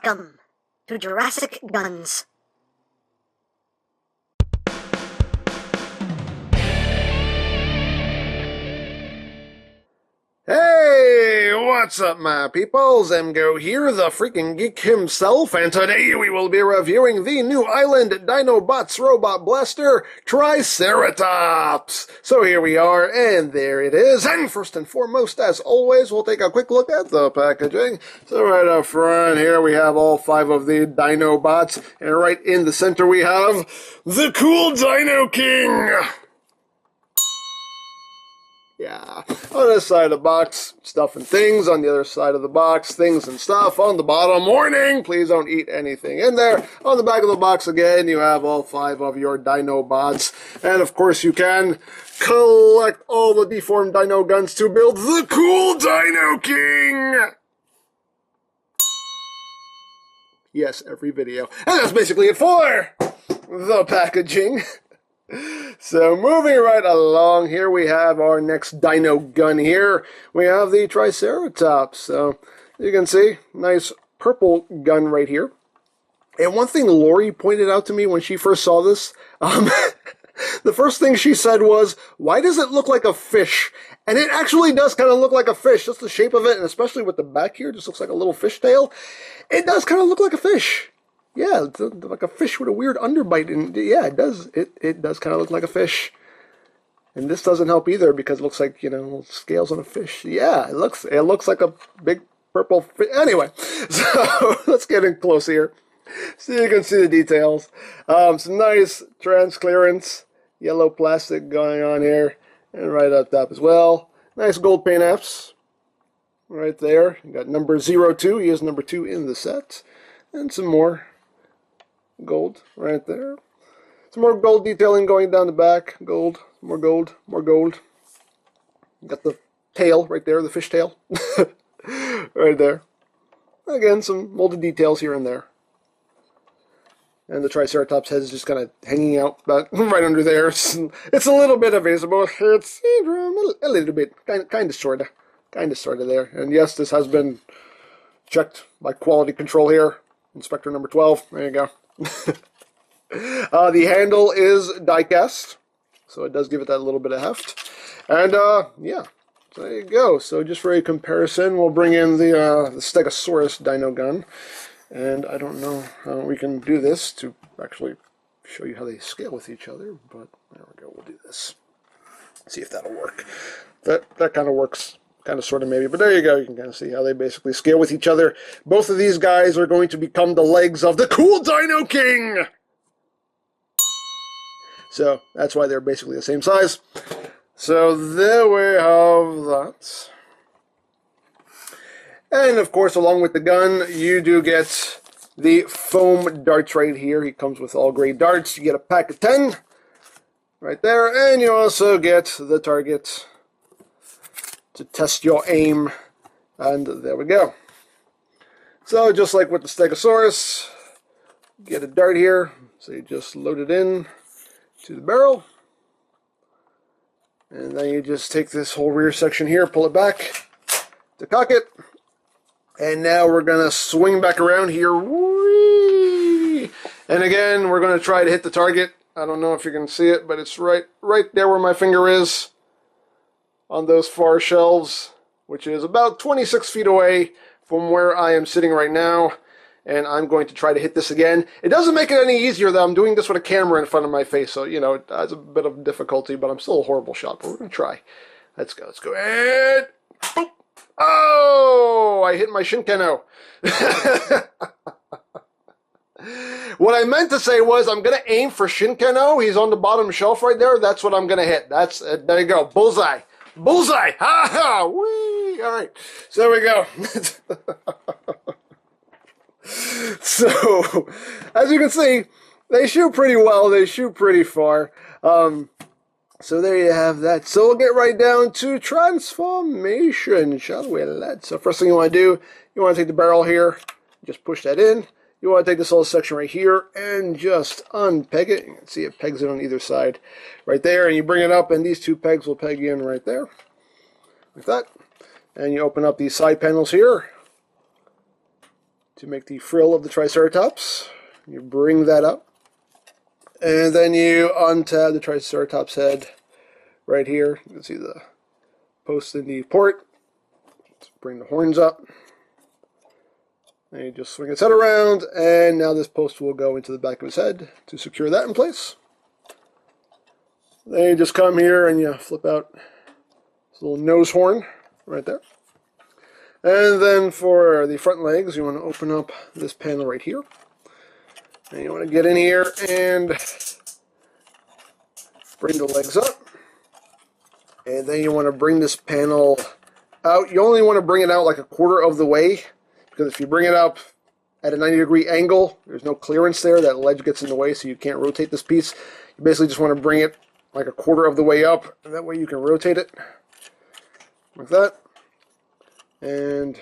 Welcome to Jurassic Guns. Hey, what's up, my peoples? EmGo here, the freaking geek himself, and today we will be reviewing the NewIsland Dinobots robot blaster, Triceratops. So here we are, and there it is. And first and foremost, as always, we'll take a quick look at the packaging. So right up front here, we have all 5 of the Dinobots, and right in the center we have the cool Dino King. Yeah, on this side of the box, stuff and things. On the other side of the box, things and stuff. On the bottom, warning, please don't eat anything in there. On the back of the box, again, you have all 5 of your Dinobots. And, of course, you can collect all the deformed dino guns to build the cool Dino King! Yes, every video. And that's basically it for the packaging. So moving right along, here we have our next dino gun here. We have the Triceratops. So you can see, nice purple gun right here. And one thing Lori pointed out to me when she first saw this, the first thing she said was, why does it look like a fish? And it actually does kind of look like a fish. Just the shape of it, and especially with the back here, just looks like a little fish tail. It does kind of look like a fish. Yeah, it's like a fish with a weird underbite, and yeah, it does. It does kind of look like a fish. And this doesn't help either because it looks like, you know, scales on a fish. Yeah, it looks like a big purple fish. Anyway, so let's get in close here so you can see the details. Some nice trans clearance, yellow plastic going on here, and right up top as well. Nice gold paint apps right there. You got number 02. He is number 2 in the set, and some more gold right there. Some more gold detailing going down the back. Gold, more gold, more gold. Got the tail right there, the fish tail. Right there. Again, some molded details here and there. And the Triceratops head is just kind of hanging out about right under there. It's a little bit invisible. It's a little bit, kind of, sort of there. And yes, this has been checked by quality control here. Inspector number 12. There you go. The handle is die-cast, so it does give it that little bit of heft. And yeah, so there you go. So just for a comparison, we'll bring in the Stegosaurus dino gun. And I don't know how we can do this to actually show you how they scale with each other, but there we go. We'll do this. See if that'll work. That kind of works. Kind of, sort of, maybe. But there you go. You can kind of see how they basically scale with each other. Both of these guys are going to become the legs of the cool Dino King! So, that's why they're basically the same size. So, there we have that. And, of course, along with the gun, you do get the foam darts right here. He comes with all gray darts. You get a pack of 10 right there. And you also get the target to test your aim, and there we go. So just like with the Stegosaurus, get a dart here, so you just load it in to the barrel, and then you just take this whole rear section here, pull it back to cock it, and now we're gonna swing back around here. Whee! And again, we're gonna try to hit the target. I don't know if you can see it, but it's right there where my finger is, on those far shelves, which is about 26 feet away from where I am sitting right now, and I'm going to try to hit this again. It doesn't make it any easier that I'm doing this with a camera in front of my face, so, you know, it has a bit of difficulty, but I'm still a horrible shot, but we're going to try. Let's go, and boop. Oh, I hit my Shinkano. What I meant to say was I'm going to aim for Shinkano. He's on the bottom shelf right there. That's what I'm going to hit. That's there you go, bullseye. Bullseye! Ha ha! Whee! Alright, so there we go. So, as you can see, they shoot pretty well. They shoot pretty far. So there you have that. So we'll get right down to transformation, shall we? So first thing you want to do, you want to take the barrel here, just push that in. You want to take this little section right here and just unpeg it. You can see it pegs it on either side right there. And you bring it up, and these 2 pegs will peg in right there, like that. And you open up these side panels here. to make the frill of the Triceratops. You bring that up. And then you untab the Triceratops head right here. You can see the post in the port. Let's bring the horns up. And you just swing its head around, and now this post will go into the back of his head to secure that in place. Then you just come here and you flip out this little nose horn right there. And then for the front legs, you want to open up this panel right here. And you want to get in here and bring the legs up. And then you want to bring this panel out. You only want to bring it out like a quarter of the way, because if you bring it up at a 90-degree angle, there's no clearance there. That ledge gets in the way, so you can't rotate this piece. You basically just want to bring it like a quarter of the way up, and that way you can rotate it like that. And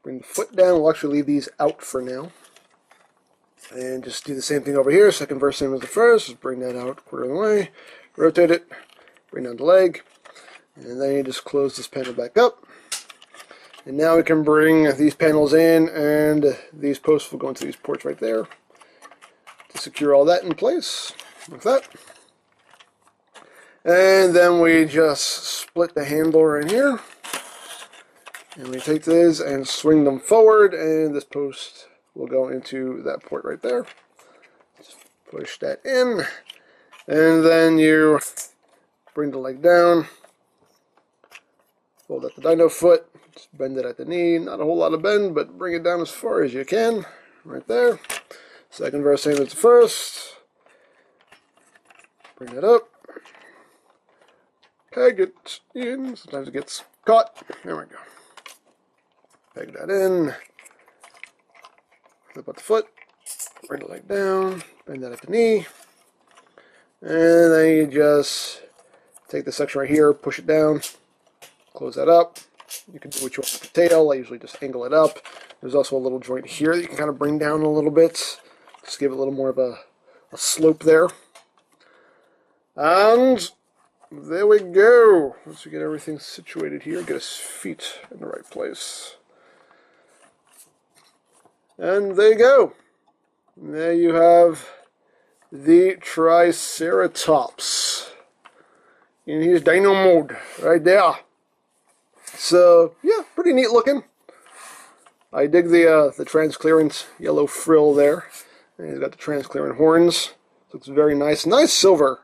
bring the foot down. We'll actually leave these out for now. And just do the same thing over here. Second verse, same as the first. Just bring that out a quarter of the way. Rotate it. Bring down the leg. And then you just close this panel back up. And now we can bring these panels in, and these posts will go into these ports right there to secure all that in place, like that. And then we just split the handle right here. And we take this and swing them forward, and this post will go into that port right there. Just push that in, and then you bring the leg down, fold out the dino foot, just bend it at the knee. Not a whole lot of bend, but bring it down as far as you can, right there. Second verse, same as the first. Bring it up, peg it in. Sometimes it gets caught. There we go. Peg that in. Flip out the foot, bring the leg down, bend that at the knee, and then you just take this section right here, push it down, close that up. You can do what you want with the tail. I usually just angle it up. There's also a little joint here that you can kind of bring down a little bit, just give it a little more of a slope there. And there we go. Once we get everything situated here, get his feet in the right place. And there you go. There you have the Triceratops in his dino mode right there. So yeah, pretty neat looking. I dig the transparent yellow frill there. And he's got the transparent horns. Looks very nice. Nice silver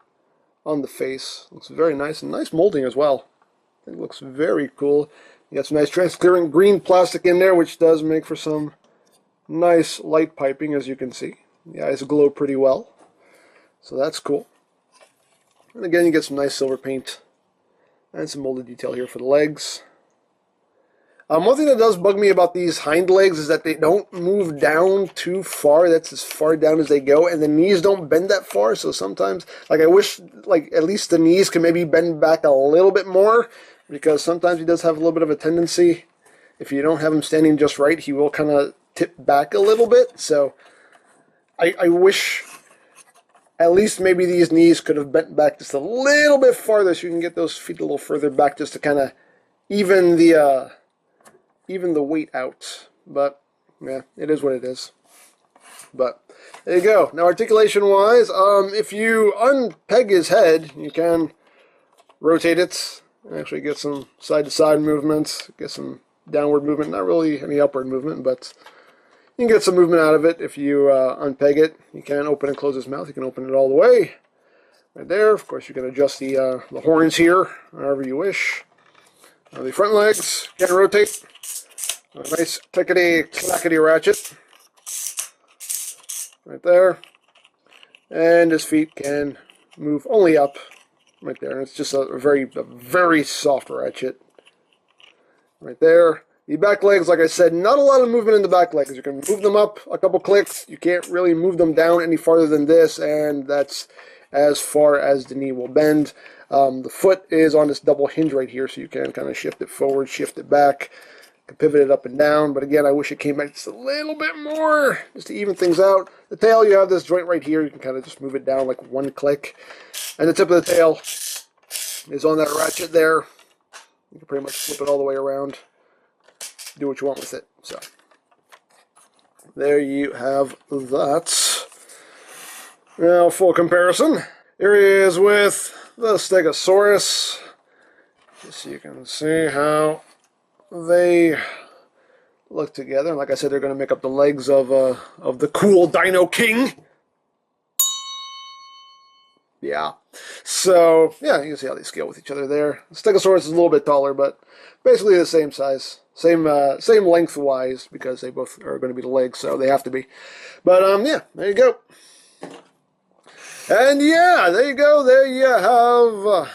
on the face. Looks very nice, and nice molding as well. It looks very cool. You got some nice transparent green plastic in there, which does make for some nice light piping, as you can see. The eyes glow pretty well, so that's cool. And again, you get some nice silver paint and some molded detail here for the legs. One thing that does bug me about these hind legs is that they don't move down too far. That's as far down as they go, and the knees don't bend that far. So sometimes, like, I wish, like, at least the knees can maybe bend back a little bit more, because sometimes he does have a little bit of a tendency. If you don't have him standing just right, he will kind of tip back a little bit. So I wish at least maybe these knees could have bent back just a little bit farther, so you can get those feet a little further back, just to kind of even the weight out. But yeah, it is what it is. But there you go. Now, articulation wise, if you unpeg his head, you can rotate it, actually get some side to side movement, get some downward movement, not really any upward movement, but you can get some movement out of it if you unpeg it. You can open and close his mouth. You can open it all the way right there. Of course, you can adjust the horns here however you wish. The front legs can rotate. A nice clickety-clackety ratchet right there. And his feet can move only up right there. And it's just a very soft ratchet right there. The back legs, like I said, not a lot of movement in the back legs. You can move them up a couple clicks. You can't really move them down any farther than this, and that's as far as the knee will bend. The foot is on this double hinge right here, so you can kind of shift it forward, shift it back, you can pivot it up and down. But again, I wish it came back just a little bit more, just to even things out. The tail, you have this joint right here. You can kind of just move it down like one click. And the tip of the tail is on that ratchet there. You can pretty much flip it all the way around. Do what you want with it. So there you have that. Now, full comparison. Here he is with the Stegosaurus. Just so you can see how they look together. And like I said, they're going to make up the legs of the cool Dino King. Yeah. So, yeah, you can see how they scale with each other there. The Stegosaurus is a little bit taller, but basically the same size. Same lengthwise, because they both are going to be the legs, so they have to be. But, yeah, there you go. And, yeah, there you go. There you have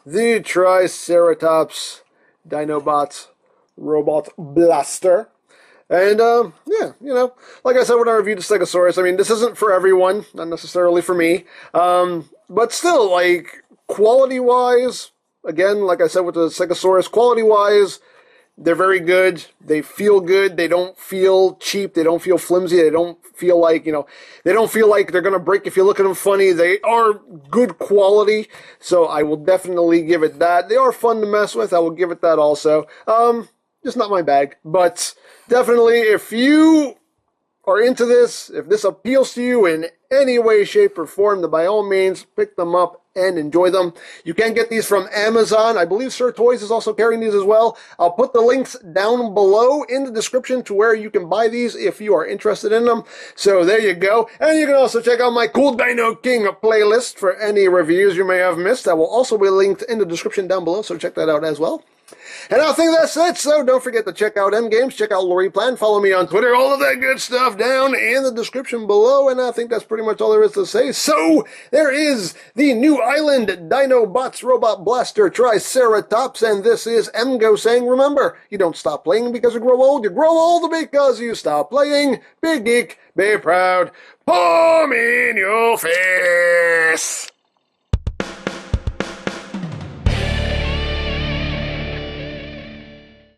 the Triceratops Dinobots Robot Blaster. And, yeah, you know, like I said when I reviewed the Stegosaurus, I mean, this isn't for everyone, not necessarily for me, but still, like, quality-wise, again, like I said with the Stegosaurus, quality-wise, they're very good, they feel good, they don't feel cheap, they don't feel flimsy, they don't feel like, you know, they don't feel like they're going to break if you look at them funny. They are good quality, so I will definitely give it that. They are fun to mess with, I will give it that also. Just not my bag, but definitely if you are into this, if this appeals to you in any way, shape, or form, then by all means, pick them up and enjoy them. You can get these from Amazon. I believe Sir Toys is also carrying these as well. I'll put the links down below in the description to where you can buy these if you are interested in them. So there you go. And you can also check out my Cool Dino King playlist for any reviews you may have missed. That will also be linked in the description down below, so check that out as well. And I think that's it, so don't forget to check out EmGo's, check out Lori Plan, follow me on Twitter, all of that good stuff down in the description below, and I think that's pretty much all there is to say. So, there is the NewIsland Dinobots Robot Blaster Triceratops, and this is EmGo saying, remember, you don't stop playing because you grow old because you stop playing. Big geek, be proud, palm in your face!